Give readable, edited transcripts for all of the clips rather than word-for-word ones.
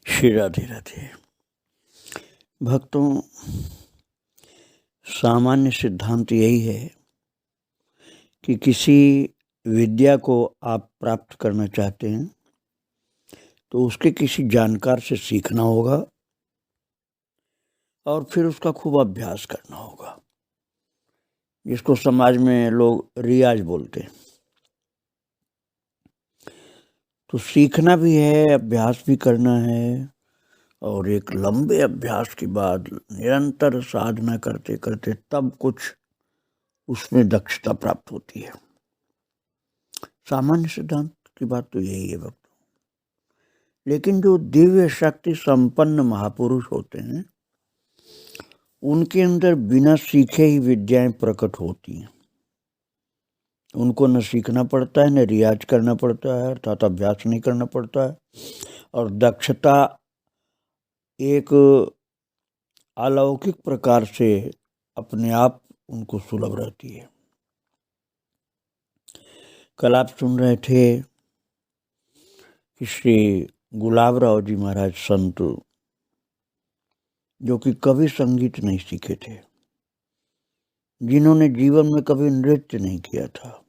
श्री राधे राधे। भक्तों, सामान्य सिद्धांत यही है कि किसी विद्या को आप प्राप्त करना चाहते हैं तो उसके किसी जानकार से सीखना होगा और फिर उसका खूब अभ्यास करना होगा, जिसको समाज में लोग रियाज बोलते हैं। तो सीखना भी है, अभ्यास भी करना है, और एक लंबे अभ्यास के बाद निरंतर साधना करते करते तब कुछ उसमें दक्षता प्राप्त होती है। सामान्य सिद्धांत की बात तो यही है भक्तों। लेकिन जो दिव्य शक्ति संपन्न महापुरुष होते हैं, उनके अंदर बिना सीखे ही विद्याएं प्रकट होती हैं। उनको न सीखना पड़ता है, न रियाज करना पड़ता है, अर्थात अभ्यास नहीं करना पड़ता है, और दक्षता एक अलौकिक प्रकार से अपने आप उनको सुलभ रहती है। कल आप सुन रहे थे कि श्री गुलाबराव जी महाराज संत, जो कि कभी संगीत नहीं सीखे थे, जिन्होंने जीवन में कभी नृत्य नहीं किया था,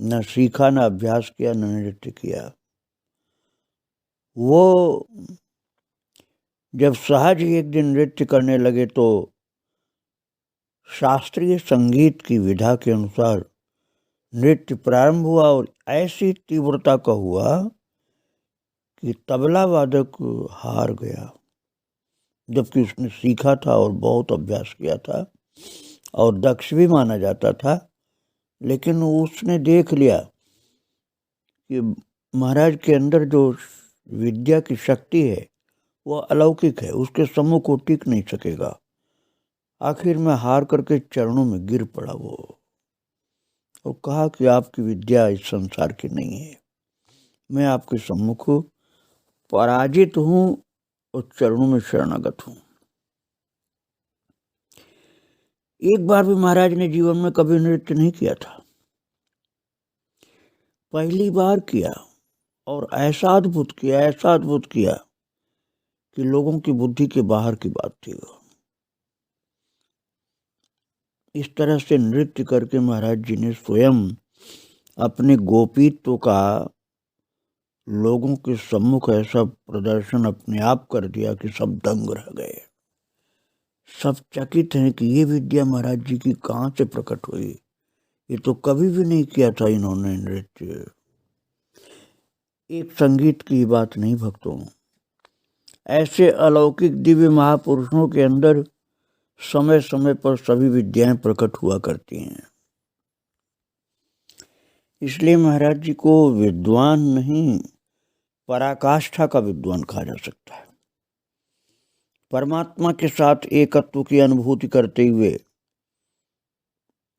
न सीखा, न अभ्यास किया, न नृत्य किया, वो जब सहज ही एक दिन नृत्य करने लगे तो शास्त्रीय संगीत की विधा के अनुसार नृत्य प्रारंभ हुआ और ऐसी तीव्रता का हुआ कि तबला वादक हार गया, जबकि उसने सीखा था और बहुत अभ्यास किया था और दक्ष भी माना जाता था। लेकिन उसने देख लिया कि महाराज के अंदर जो विद्या की शक्ति है वह अलौकिक है, उसके सम्मुख को टिक नहीं सकेगा। आखिर में हार करके चरणों में गिर पड़ा वो, और कहा कि आपकी विद्या इस संसार की नहीं है, मैं आपके सम्मुख पराजित हूं और चरणों में शरणागत हूं। एक बार भी महाराज ने जीवन में कभी नृत्य नहीं किया था, पहली बार किया, और ऐसा अद्भुत किया कि लोगों की बुद्धि के बाहर की बात थी। इस तरह से नृत्य करके महाराज जी ने स्वयं अपने गोपीत्व का लोगों के सम्मुख ऐसा प्रदर्शन अपने आप कर दिया कि सब दंग रह गए। सब चकित हैं कि ये विद्या महाराज जी की कहाँ से प्रकट हुई, ये तो कभी भी नहीं किया था इन्होंने नृत्य। एक संगीत की बात नहीं भक्तों, ऐसे अलौकिक दिव्य महापुरुषों के अंदर समय समय पर सभी विद्याएं प्रकट हुआ करती हैं। इसलिए महाराज जी को विद्वान नहीं, पराकाष्ठा का विद्वान कहा जा सकता है। परमात्मा के साथ एकत्व की अनुभूति करते हुए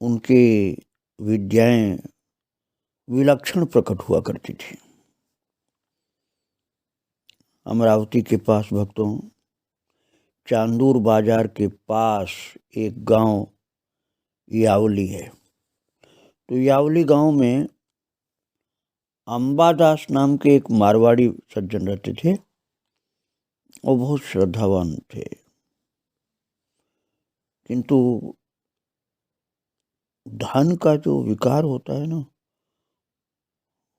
उनकी विद्याएं विलक्षण प्रकट हुआ करती थी। अमरावती के पास भक्तों, चांदूर बाजार के पास एक गांव यावली है। तो यावली गांव में अंबादास नाम के एक मारवाड़ी सज्जन रहते थे, और बहुत श्रद्धावान थे। किंतु धन का जो विकार होता है ना,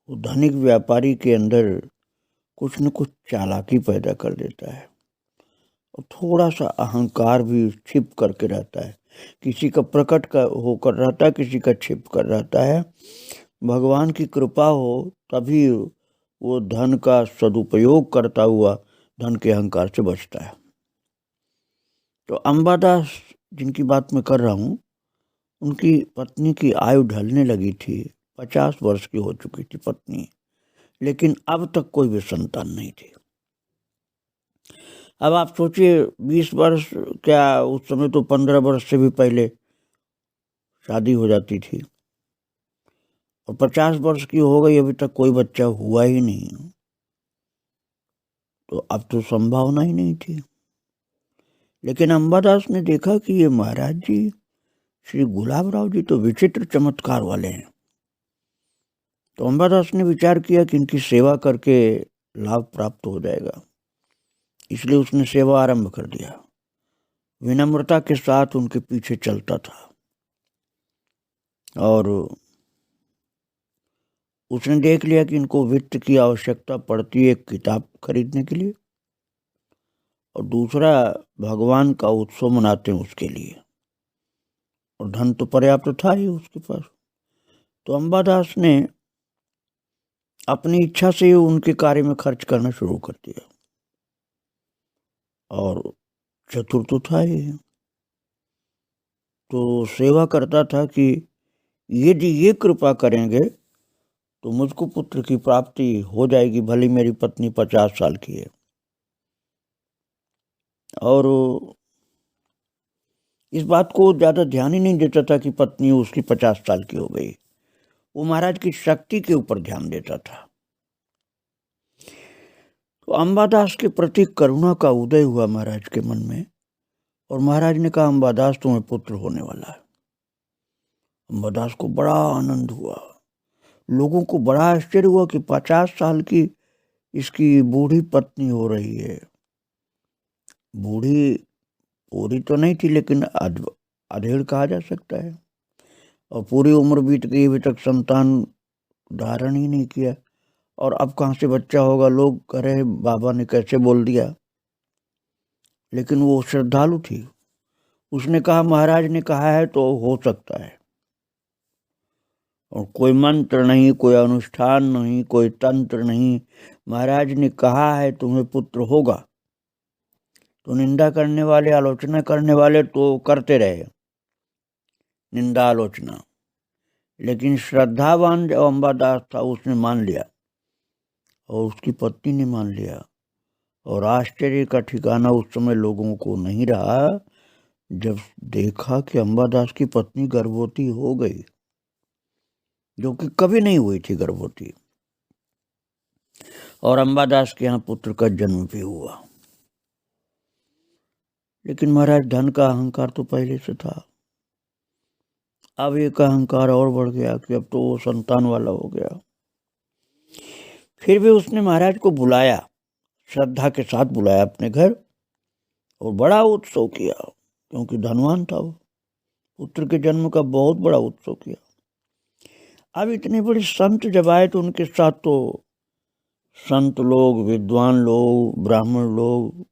वो धनिक व्यापारी के अंदर कुछ न कुछ चालाकी पैदा कर देता है, और थोड़ा सा अहंकार भी छिप करके रहता है। किसी का प्रकट का होकर रहता है, किसी का छिप कर रहता है। भगवान की कृपा हो तभी वो धन का सदुपयोग करता हुआ धन के अहंकार से बचता है। तो अंबादास जिनकी बात मैं कर रहा हूँ, उनकी पत्नी की आयु ढलने लगी थी, 50 वर्ष की हो चुकी थी पत्नी, लेकिन अब तक कोई भी संतान नहीं थी। अब आप सोचिए, 20 वर्ष क्या, उस समय तो 15 वर्ष से भी पहले शादी हो जाती थी, और 50 वर्ष की हो गई, अभी तक कोई बच्चा हुआ ही नहीं। तो अब तो संभावना ही नहीं थी। लेकिन अंबादास ने देखा कि ये महाराज जी श्री गुलाबराव जी तो विचित्र चमत्कार वाले हैं। तो अंबादास ने विचार किया कि इनकी सेवा करके लाभ प्राप्त हो जाएगा। इसलिए उसने सेवा आरंभ कर दिया। विनम्रता के साथ उनके पीछे चलता था और उसने देख लिया कि इनको वित्त की आवश्यकता पड़ती है एक किताब खरीदने के लिए, और दूसरा भगवान का उत्सव मनाते हैं उसके लिए, और धन तो पर्याप्त था ही उसके पास। तो अंबादास ने अपनी इच्छा से ही उनके कार्य में खर्च करना शुरू कर दिया, और चतुर तो था ही, तो सेवा करता था कि यदि ये कृपा करेंगे तो मुझको पुत्र की प्राप्ति हो जाएगी, भले मेरी पत्नी 50 साल की है। और इस बात को ज़्यादा ध्यान ही नहीं देता था कि पत्नी उसकी 50 साल की हो गई। वो महाराज की शक्ति के ऊपर ध्यान देता था। तो अंबादास के प्रति करुणा का उदय हुआ महाराज के मन में, और महाराज ने कहा, अंबादास तुम्हें पुत्र होने वाला है। अंबादास को बड़ा आनंद हुआ। लोगों को बड़ा आश्चर्य हुआ कि 50 साल की इसकी बूढ़ी पत्नी हो रही है। बूढ़ी पूरी तो नहीं थी, लेकिन अधेड़ कहा जा सकता है, और पूरी उम्र बीत गई, अभी तक संतान धारण ही नहीं किया, और अब कहाँ से बच्चा होगा। लोग कह रहे बाबा ने कैसे बोल दिया, लेकिन वो श्रद्धालु थी। उसने कहा महाराज ने कहा है तो हो सकता है, और कोई मंत्र नहीं, कोई अनुष्ठान नहीं, कोई तंत्र नहीं, महाराज ने कहा है तुम्हें पुत्र होगा। तो निंदा करने वाले, आलोचना करने वाले तो करते रहे निंदा आलोचना, लेकिन श्रद्धावान जो अंबादास था उसने मान लिया, और उसकी पत्नी ने मान लिया। और आश्चर्य का ठिकाना उस समय लोगों को नहीं रहा जब देखा कि अंबादास की पत्नी गर्भवती हो गई, जो कि कभी नहीं हुई थी गर्भवती, और अंबादास के यहाँ पुत्र का जन्म भी हुआ। लेकिन महाराज धन का अहंकार तो पहले से था। अब एक अहंकार और बढ़ गया कि अब तो वो संतान वाला हो गया। फिर भी उसने महाराज को बुलाया, श्रद्धा के साथ बुलाया अपने घर, और बड़ा उत्सव किया, क्योंकि धनवान था वो। पुत्र के जन्म का बहुत बड़ा उत्सव किया। अब इतने बड़े संत जब आए तो उनके साथ तो संत लोग, विद्वान लोग, ब्राह्मण लोग,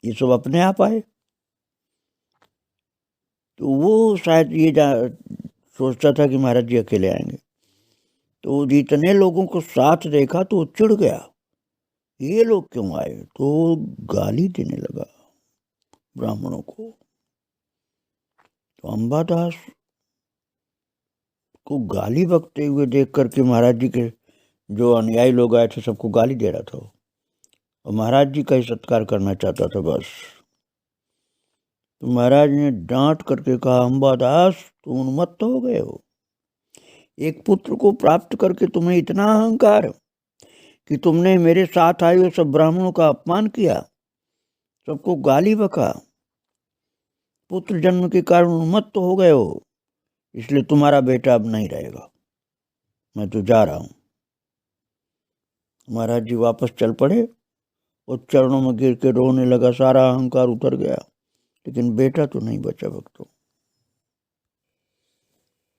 ये सब अपने आप आए। तो वो शायद ये सोचता था कि महाराज जी अकेले आएंगे, तो जितने लोगों को साथ देखा तो वो चिढ़ गया, ये लोग क्यों आए, तो गाली देने लगा ब्राह्मणों को। तो अंबादास को गाली बकते हुए देख करके महाराज जी के जो अनुयायी लोग आए थे सबको गाली दे रहा था, और महाराज जी का ही सत्कार करना चाहता था बस। तो महाराज ने डांट करके कहा, अंबादास तुम उन्मत्त हो गए हो। एक पुत्र को प्राप्त करके तुम्हें इतना अहंकार कि तुमने मेरे साथ आए हुए सब ब्राह्मणों का अपमान किया, सबको गाली बका, पुत्र जन्म के कारण उन्मत्त हो गए हो, इसलिए तुम्हारा बेटा अब नहीं रहेगा, मैं तो जा रहा हूं। महाराज जी वापस चल पड़े और चरणों में गिर के रोने लगा। सारा अहंकार उतर गया, लेकिन बेटा तो नहीं बचा भक्तों।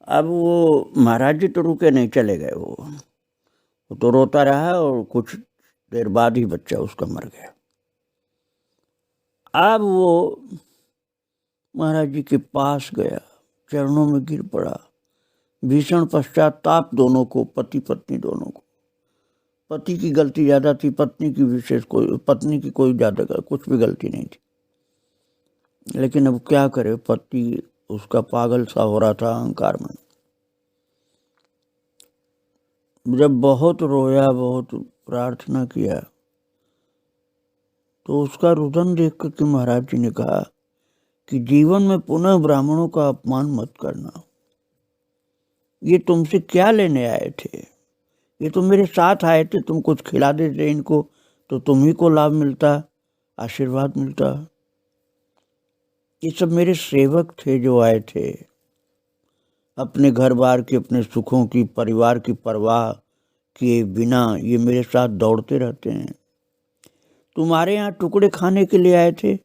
अब वो महाराज जी तो रुके नहीं, चले गए। वो तो रोता रहा, और कुछ देर बाद ही बच्चा उसका मर गया। अब वो महाराज जी के पास गया, चरणों में गिर पड़ा। भीषण पश्चाताप दोनों को, पति पत्नी दोनों को। पति की गलती ज्यादा थी, पत्नी की कोई ज्यादा कुछ भी गलती नहीं थी, लेकिन अब क्या करे, पति उसका पागल सा हो रहा था अहंकार में। जब बहुत रोया, बहुत प्रार्थना किया, तो उसका रुदन देख करके महाराज जी ने कहा कि जीवन में पुनः ब्राह्मणों का अपमान मत करना। ये तुमसे क्या लेने आए थे, ये तो मेरे साथ आए थे, तुम कुछ खिला देते इनको तो तुम्ही को लाभ मिलता, आशीर्वाद मिलता। ये सब मेरे सेवक थे जो आए थे, अपने घर बार की, अपने सुखों की, परिवार की परवाह किए बिना ये मेरे साथ दौड़ते रहते हैं। तुम्हारे यहाँ टुकड़े खाने के लिए आए थे,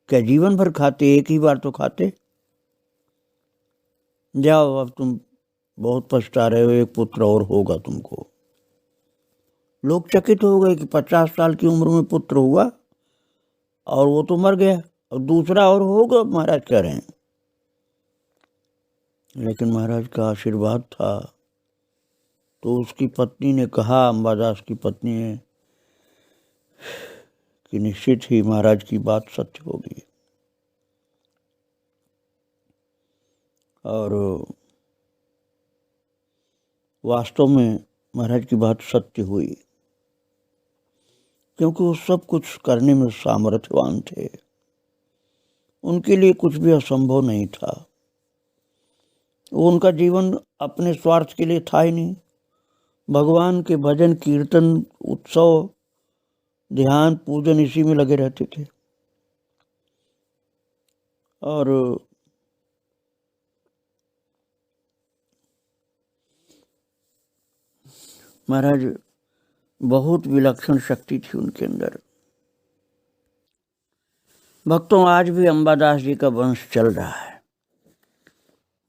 क्या जीवन भर खाते? एक ही बार तो खाते। जाओ, अब तुम बहुत पछता रहे हो, एक पुत्र और होगा तुमको। लोग चकित हो गए कि 50 साल की उम्र में पुत्र हुआ और वो तो मर गया, और दूसरा और होगा, महाराज कह रहे हैं। लेकिन महाराज का आशीर्वाद था। तो उसकी पत्नी ने कहा, अंबादास की पत्नी ने, कि निश्चित ही महाराज की बात सत्य होगी। और वास्तव में महाराज की बात सत्य हुई, क्योंकि वो सब कुछ करने में सामर्थ्यवान थे। उनके लिए कुछ भी असंभव नहीं था। वो उनका जीवन अपने स्वार्थ के लिए था ही नहीं। भगवान के भजन कीर्तन उत्सव ध्यान पूजन इसी में लगे रहते थे। और महाराज बहुत विलक्षण शक्ति थी उनके अंदर। भक्तों, आज भी अंबादास जी का वंश चल रहा है,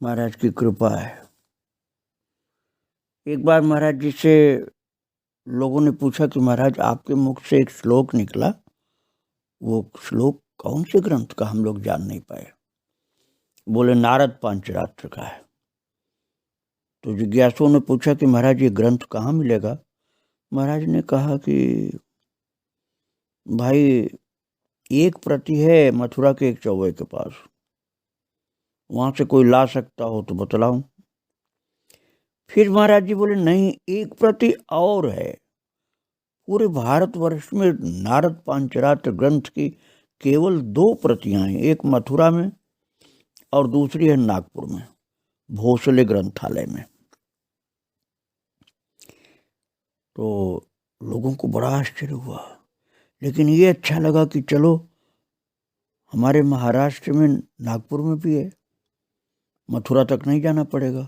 महाराज की कृपा है। एक बार महाराज जी से लोगों ने पूछा कि महाराज आपके मुख से एक श्लोक निकला, वो श्लोक कौन से ग्रंथ का? हम लोग जान नहीं पाए। बोले नारद पांचरात्र का है। तो जिज्ञासुओं ने पूछा कि महाराज ये ग्रंथ कहाँ मिलेगा? महाराज ने कहा कि भाई एक प्रति है मथुरा के एक चौबे के पास, वहां से कोई ला सकता हो तो बतलाऊं। फिर महाराज जी बोले नहीं, एक प्रति और है। पूरे भारतवर्ष में नारद पांचरात्र ग्रंथ की केवल 2 प्रतियां हैं, एक मथुरा में और दूसरी है नागपुर में, भोसले ग्रंथालय में। तो लोगों को बड़ा आश्चर्य हुआ, लेकिन ये अच्छा लगा कि चलो हमारे महाराष्ट्र में नागपुर में भी है, मथुरा तक नहीं जाना पड़ेगा।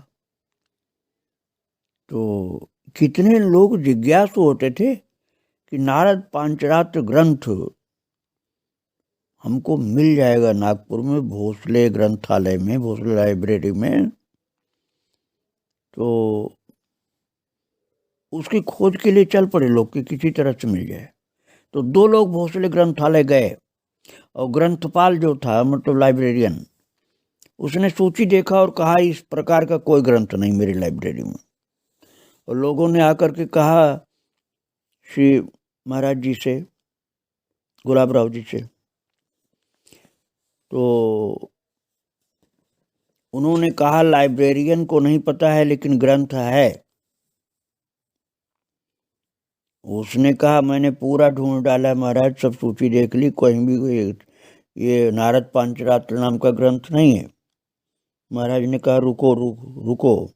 तो कितने लोग जिज्ञासु होते थे कि नारद पांचरात्र ग्रंथ हमको मिल जाएगा नागपुर में भोसले ग्रंथालय में, भोसले लाइब्रेरी में। तो उसकी खोज के लिए चल पड़े लोग कि किसी तरह से मिल जाए। तो 2 लोग भोसले ग्रंथालय गए, और ग्रंथपाल जो था, मतलब लाइब्रेरियन, उसने सूची देखा और कहा इस प्रकार का कोई ग्रंथ नहीं मेरी लाइब्रेरी में। और लोगों ने आकर के कहा श्री महाराज जी से, गुलाब राव जी से। तो उन्होंने कहा लाइब्रेरियन को नहीं पता है, लेकिन ग्रंथ है। उसने कहा मैंने पूरा ढूंढ डाला महाराज, सब सूची देख ली, कहीं भी ये नारद पांचरात्र नाम का ग्रंथ नहीं है। महाराज ने कहा रुको,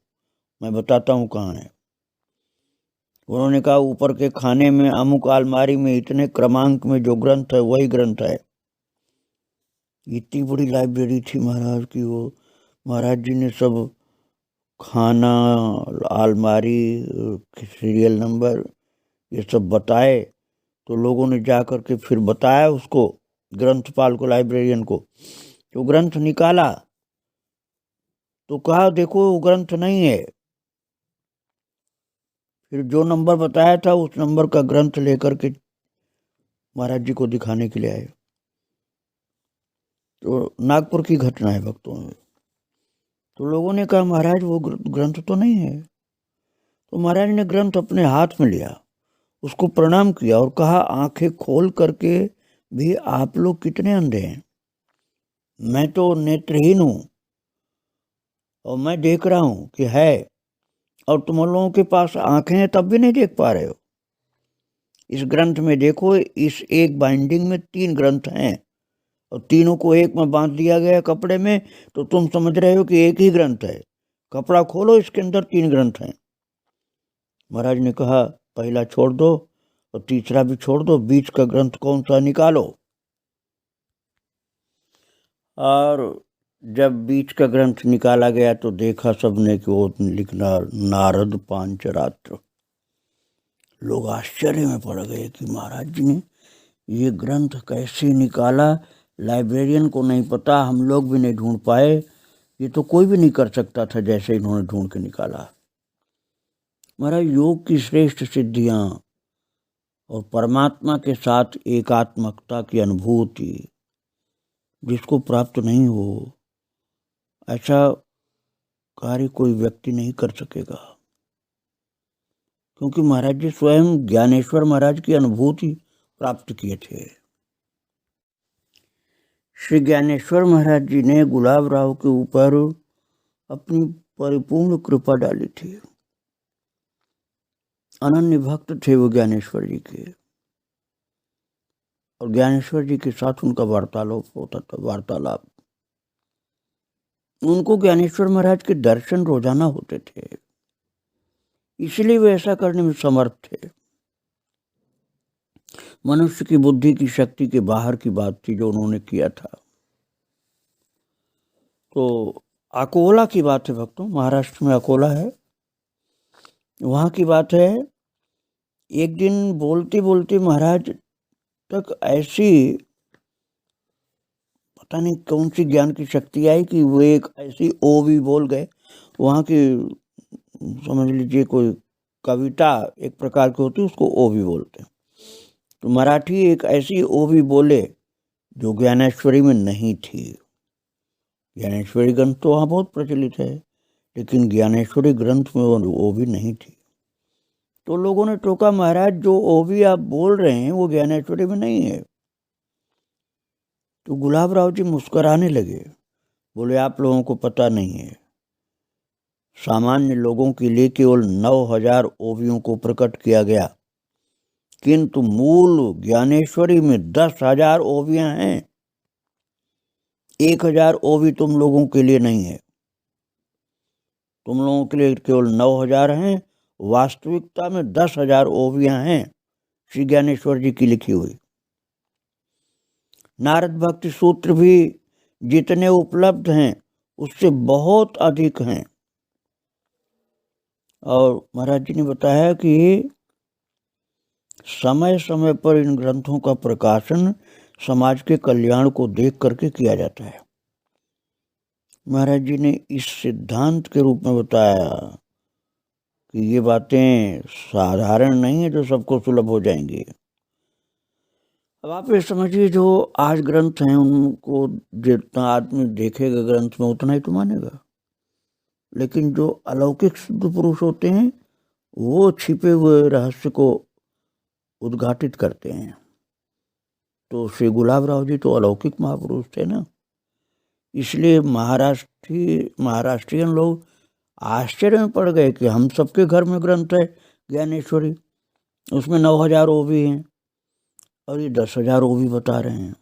मैं बताता हूँ कहाँ है। उन्होंने कहा ऊपर के खाने में अमुक अलमारी में इतने क्रमांक में जो ग्रंथ है वही ग्रंथ है। इतनी बड़ी लाइब्रेरी थी महाराज की। वो महाराज जी ने सब खाना, अलमारी, सीरियल नंबर ये सब बताए। तो लोगों ने जा कर के फिर बताया उसको, ग्रंथपाल को, लाइब्रेरियन को। तो ग्रंथ निकाला तो कहा देखो वो ग्रंथ नहीं है। फिर जो नंबर बताया था उस नंबर का ग्रंथ लेकर के महाराज जी को दिखाने के लिए आए। तो नागपुर की घटना है भक्तों में। तो लोगों ने कहा महाराज वो ग्रंथ तो नहीं है। तो महाराज ने ग्रंथ अपने हाथ में लिया, उसको प्रणाम किया और कहा आंखें खोल करके भी आप लोग कितने अंधे हैं, मैं तो नेत्रहीन हूं और मैं देख रहा हूं कि है, और तुम लोगों के पास आंखें हैं तब भी नहीं देख पा रहे हो। इस ग्रंथ में देखो, इस एक बाइंडिंग में 3 ग्रंथ हैं और तीनों को एक में बांध दिया गया कपड़े में, तो तुम समझ रहे हो कि एक ही ग्रंथ है। कपड़ा खोलो, इसके अंदर 3 ग्रंथ हैं। महाराज ने कहा पहला छोड़ दो और तीसरा भी छोड़ दो, बीच का ग्रंथ कौन सा निकालो। और जब बीच का ग्रंथ निकाला गया तो देखा सबने कि वो लिखना नारद पांचरात्र। लोग आश्चर्य में पड़ गए कि महाराज जी ने ये ग्रंथ कैसे निकाला, लाइब्रेरियन को नहीं पता, हम लोग भी नहीं ढूंढ पाए, ये तो कोई भी नहीं कर सकता था जैसे इन्होंने ढूंढ के निकाला। महाराज योग की श्रेष्ठ सिद्धियां और परमात्मा के साथ एकात्मकता की अनुभूति जिसको प्राप्त नहीं हो, ऐसा कार्य कोई व्यक्ति नहीं कर सकेगा। क्योंकि महाराज जी स्वयं ज्ञानेश्वर महाराज की अनुभूति प्राप्त किए थे। श्री ज्ञानेश्वर महाराज जी ने गुलाब राव के ऊपर अपनी परिपूर्ण कृपा डाली थी। अनन्य भक्त थे वो ज्ञानेश्वर जी के, और ज्ञानेश्वर जी के साथ उनका वार्तालाप होता था। वार्तालाप उनको ज्ञानेश्वर महाराज के दर्शन रोजाना होते थे, इसलिए वे ऐसा करने में समर्थ थे। मनुष्य की बुद्धि की शक्ति के बाहर की बात थी जो उन्होंने किया था। तो अकोला की बात है भक्तों, महाराष्ट्र में अकोला है, वहां की बात है। एक दिन बोलते बोलते महाराज तक ऐसी पता नहीं कौन सी ज्ञान की शक्ति आई कि वो एक ऐसी ओ भी बोल गए। वहाँ की समझ लीजिए कोई कविता एक प्रकार की होती है, उसको ओ भी बोलते हैं। तो मराठी एक ऐसी ओ भी बोले जो ज्ञानेश्वरी में नहीं थी। ज्ञानेश्वरी ग्रंथ तो वहाँ बहुत प्रचलित है, लेकिन ज्ञानेश्वरी ग्रंथ में वो भी नहीं थी। तो लोगों ने टोका, महाराज जो ओ भी आप बोल रहे हैं वो ज्ञानेश्वरी में नहीं है। तो गुलाब राव जी मुस्कुराने लगे, बोले आप लोगों को पता नहीं है, सामान्य लोगों के लिए केवल 9000 ओवियों को प्रकट किया गया, किंतु मूल ज्ञानेश्वरी में 10,000 ओवियां हैं। 1000 ओवी तुम लोगों के लिए नहीं है, तुम लोगों के लिए केवल 9000 हैं। वास्तविकता में 10,000 ओवियां हैं श्री ज्ञानेश्वर जी की लिखी हुई। नारद भक्ति सूत्र भी जितने उपलब्ध हैं उससे बहुत अधिक हैं। और महाराज जी ने बताया कि समय समय पर इन ग्रंथों का प्रकाशन समाज के कल्याण को देख करके किया जाता है। महाराज जी ने इस सिद्धांत के रूप में बताया कि ये बातें साधारण नहीं है जो सबको सुलभ हो जाएंगी। अब आप ये समझिए, जो आज ग्रंथ हैं उनको जितना आदमी देखेगा ग्रंथ में उतना ही तो मानेगा, लेकिन जो अलौकिक सिद्ध पुरुष होते हैं वो छिपे हुए रहस्य को उद्घाटित करते हैं। तो श्री गुलाब राव जी तो अलौकिक महापुरुष थे ना, इसलिए महाराष्ट्रियन लोग आश्चर्य में पड़ गए कि हम सबके घर में ग्रंथ है ज्ञानेश्वरी, उसमें 9000 ओवी हैं और ये 10,000 ओवी बता रहे हैं।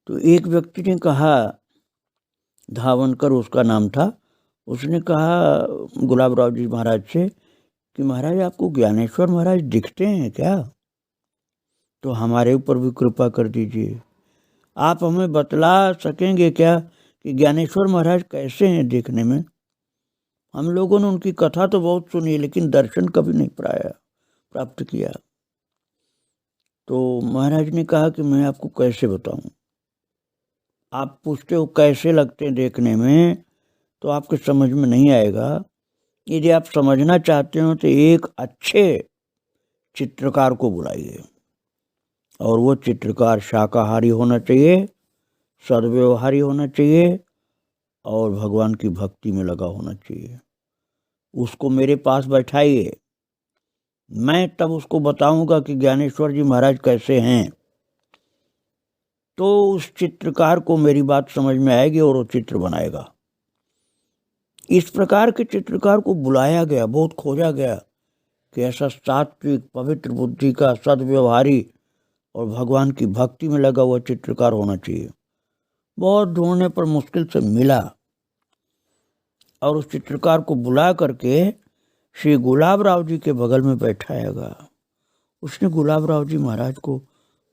तो एक व्यक्ति ने कहा, धावनकर उसका नाम था, उसने कहा गुलाब राव जी महाराज से कि महाराज आपको ज्ञानेश्वर महाराज दिखते हैं क्या? तो हमारे ऊपर भी कृपा कर दीजिए, आप हमें बतला सकेंगे क्या कि ज्ञानेश्वर महाराज कैसे हैं देखने में? हम लोगों ने उनकी कथा तो बहुत सुनी लेकिन दर्शन कभी नहीं प्राप्त किया। तो महाराज ने कहा कि मैं आपको कैसे बताऊं, आप पूछते हो कैसे लगते हैं देखने में, तो आपके समझ में नहीं आएगा। यदि आप समझना चाहते हो तो एक अच्छे चित्रकार को बुलाइए, और वो चित्रकार शाकाहारी होना चाहिए, सद्व्यवहारी होना चाहिए और भगवान की भक्ति में लगा होना चाहिए। उसको मेरे पास बैठाइए, मैं तब उसको बताऊंगा कि ज्ञानेश्वर जी महाराज कैसे हैं। तो उस चित्रकार को मेरी बात समझ में आएगी और वो चित्र बनाएगा। इस प्रकार के चित्रकार को बुलाया गया, बहुत खोजा गया कि ऐसा सात्विक पवित्र बुद्धि का सद्व्यवहारी और भगवान की भक्ति में लगा हुआ चित्रकार होना चाहिए। बहुत ढूंढने पर मुश्किल से मिला और उस चित्रकार को बुला करके श्री गुलाब राव जी के बगल में बैठाया गया। उसने गुलाब राव जी महाराज को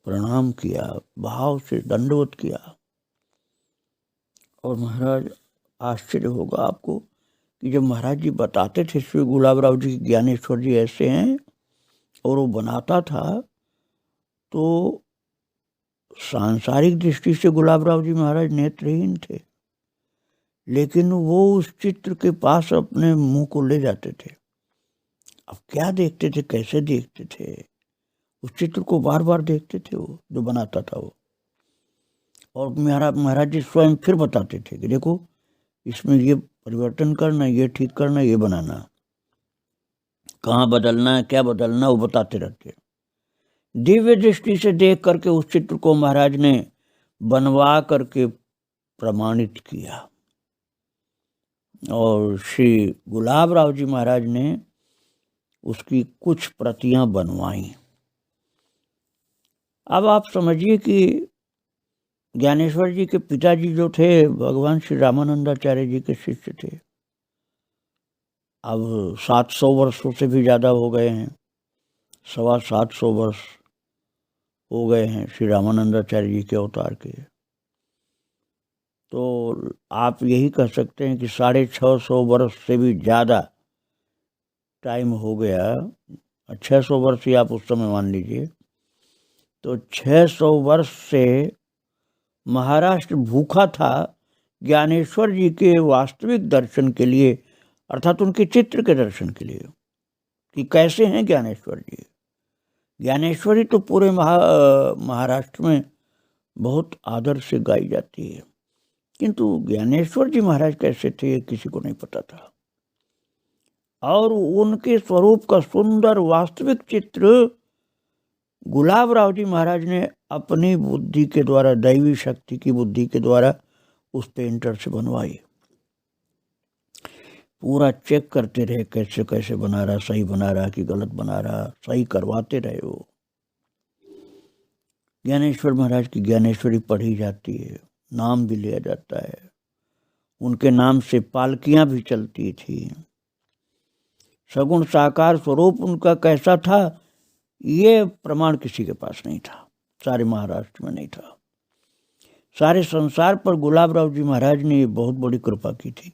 प्रणाम किया, भाव से दंडवत किया और महाराज आश्चर्य होगा आपको कि जब महाराज जी बताते थे श्री गुलाबराव जी ज्ञानेश्वर जी ऐसे हैं और वो बनाता था, तो सांसारिक दृष्टि से गुलाबराव जी महाराज नेत्रहीन थे, लेकिन वो उस चित्र के पास अपने मुंह को ले जाते थे। अब क्या देखते थे, कैसे देखते थे, उस चित्र को बार बार देखते थे वो जो बनाता था वो। और महाराज जी स्वयं फिर बताते थे कि देखो इसमें ये परिवर्तन करना, ये ठीक करना, ये बनाना, कहाँ बदलना है, क्या बदलना, वो बताते रहते। दिव्य दृष्टि से देख करके उस चित्र को महाराज ने बनवा करके प्रमाणित किया और श्री गुलाबराव जी महाराज ने उसकी कुछ प्रतियां बनवाई। अब आप समझिए कि ज्ञानेश्वर जी के पिताजी जो थे भगवान श्री रामानंदाचार्य जी के शिष्य थे। अब 700 वर्षों से भी ज़्यादा हो गए हैं, 725 वर्ष हो गए हैं श्री रामानंदाचार्य जी के अवतार के। तो आप यही कह सकते हैं कि 650 वर्ष से भी ज़्यादा टाइम हो गया, 600 वर्ष ही आप उस समय मान लीजिए। तो 600 वर्ष से महाराष्ट्र भूखा था ज्ञानेश्वर जी के वास्तविक दर्शन के लिए, अर्थात उनके चित्र के दर्शन के लिए कि कैसे हैं ज्ञानेश्वर जी। ज्ञानेश्वरी तो पूरे महाराष्ट्र में बहुत आदर से गाई जाती है, किंतु ज्ञानेश्वर जी महाराज कैसे थे ये किसी को नहीं पता था। और उनके स्वरूप का सुंदर वास्तविक चित्र गुलाबराव जी महाराज ने अपनी बुद्धि के द्वारा, दैवी शक्ति की बुद्धि के द्वारा उस पेंटर से बनवाई। पूरा चेक करते रहे कैसे कैसे बना रहा, सही बना रहा कि गलत बना रहा, सही करवाते रहे वो। ज्ञानेश्वर महाराज की ज्ञानेश्वरी पढ़ी जाती है, नाम भी लिया जाता है, उनके नाम से पालकियां भी चलती थी। सगुण साकार स्वरूप उनका कैसा था ये प्रमाण किसी के पास नहीं था, सारे महाराष्ट्र में नहीं था। सारे संसार पर गुलाबराव जी महाराज ने ये बहुत बड़ी कृपा की थी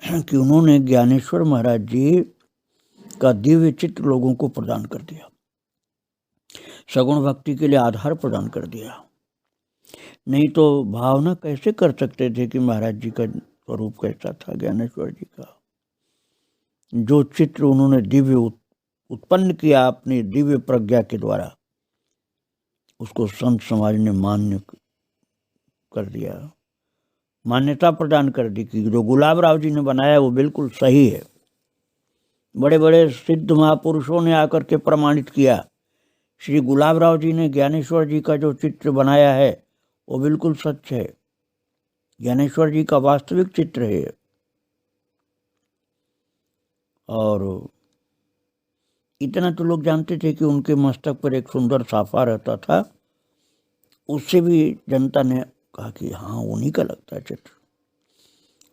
कि उन्होंने ज्ञानेश्वर महाराज जी का दिव्य चित्र लोगों को प्रदान कर दिया, सगुण भक्ति के लिए आधार प्रदान कर दिया। नहीं तो भावना कैसे कर सकते थे कि महाराज जी का स्वरूप कैसा था ज्ञानेश्वर जी का। जो चित्र उन्होंने दिव्य उत्पन्न किया अपनी दिव्य प्रज्ञा के द्वारा, उसको संत समाज ने मान्य कर दिया, मान्यता प्रदान कर दी कि जो गुलाबराव जी ने बनाया वो बिल्कुल सही है। बड़े बड़े सिद्ध महापुरुषों ने आकर के प्रमाणित किया, श्री गुलाबराव जी ने ज्ञानेश्वर जी का जो चित्र बनाया है वो बिल्कुल सच है, ज्ञानेश्वर जी का वास्तविक चित्र है। और इतना तो लोग जानते थे कि उनके मस्तक पर एक सुंदर साफा रहता था, उससे भी जनता ने कहा कि हाँ उन्हीं का लगता है चित्र।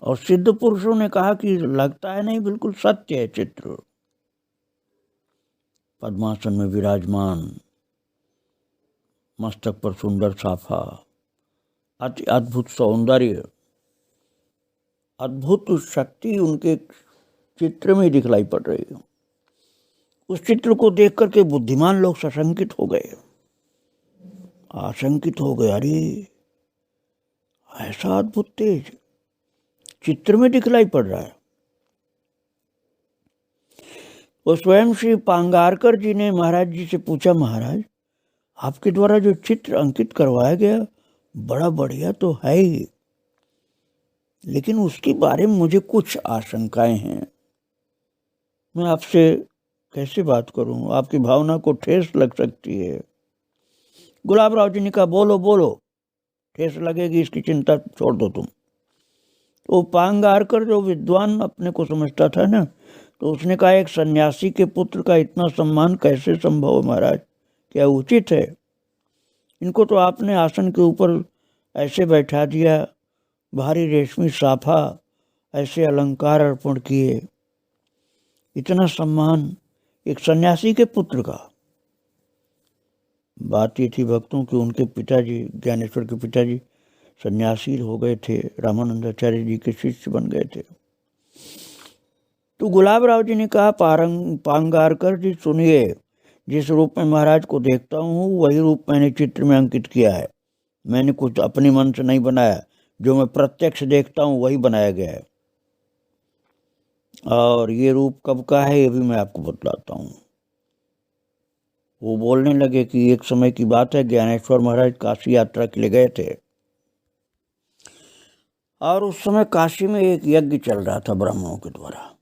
और सिद्ध पुरुषों ने कहा कि लगता है नहीं, बिल्कुल सत्य है चित्र। पद्मासन में विराजमान, मस्तक पर सुंदर साफा, अति अद्भुत सौंदर्य, अद्भुत शक्ति उनके चित्र में दिखलाई पड़ रही है। उस चित्र को देख करके बुद्धिमान लोग सशंकित हो गए, आशंकित हो गए, अरे ऐसा अद्भुत तेज चित्र में दिखलाई पड़ रहा है। वो स्वयं श्री पांगारकर जी ने महाराज जी से पूछा, महाराज आपके द्वारा जो चित्र अंकित करवाया गया बड़ा बढ़िया तो है ही, लेकिन उसके बारे में मुझे कुछ आशंकाएं हैं, मैं आपसे कैसे बात करूं, आपकी भावना को ठेस लग सकती है। गुलाबराव जी ने कहा, बोलो बोलो, ठेस लगेगी इसकी चिंता छोड़ दो तुम। तो पांगारकर जो विद्वान अपने को समझता था ना, तो उसने कहा एक सन्यासी के पुत्र का इतना सम्मान कैसे संभव महाराज, क्या उचित है? इनको तो आपने आसन के ऊपर ऐसे बैठा दिया, भारी रेशमी साफा, ऐसे अलंकार अर्पण किए, इतना सम्मान एक सन्यासी के पुत्र का। बात ये थी भक्तों कि उनके पिताजी, ज्ञानेश्वर के पिताजी सन्यासी हो गए थे, रामानंदाचार्य जी के शिष्य बन गए थे। तो गुलाबराव जी ने कहा, पांगारकर जी सुनिए, जिस रूप में महाराज को देखता हूँ वही रूप मैंने चित्र में अंकित किया है। मैंने कुछ अपने मन से नहीं बनाया, जो मैं प्रत्यक्ष देखता हूँ वही बनाया गया है। और ये रूप कब का है ये भी मैं आपको बतलाता हूँ। वो बोलने लगे कि एक समय की बात है, ज्ञानेश्वर महाराज काशी यात्रा के लिए गए थे और उस समय काशी में एक यज्ञ चल रहा था ब्राह्मणों के द्वारा,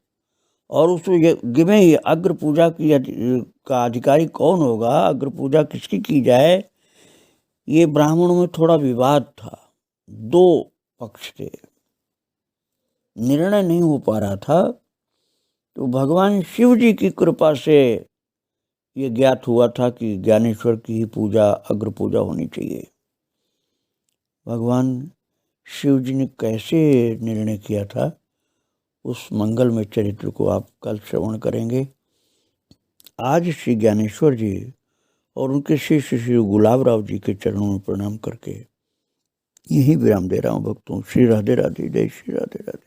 और उस यज्ञ में ही अग्र पूजा का अधिकारी कौन होगा, अग्र पूजा किसकी की जाए, ये ब्राह्मणों में थोड़ा विवाद था। दो पक्ष थे, निर्णय नहीं हो पा रहा था। तो भगवान शिव जी की कृपा से ये ज्ञात हुआ था कि ज्ञानेश्वर की ही पूजा अग्र पूजा होनी चाहिए। भगवान शिव जी ने कैसे निर्णय किया था, उस मंगलमय चरित्र को आप कल श्रवण करेंगे। आज श्री ज्ञानेश्वर जी और उनके शिष्य श्री गुलाबराव जी के चरणों में प्रणाम करके यही विराम दे रहा हूँ भक्तों। श्री राधे राधे, जय श्री राधे राधे।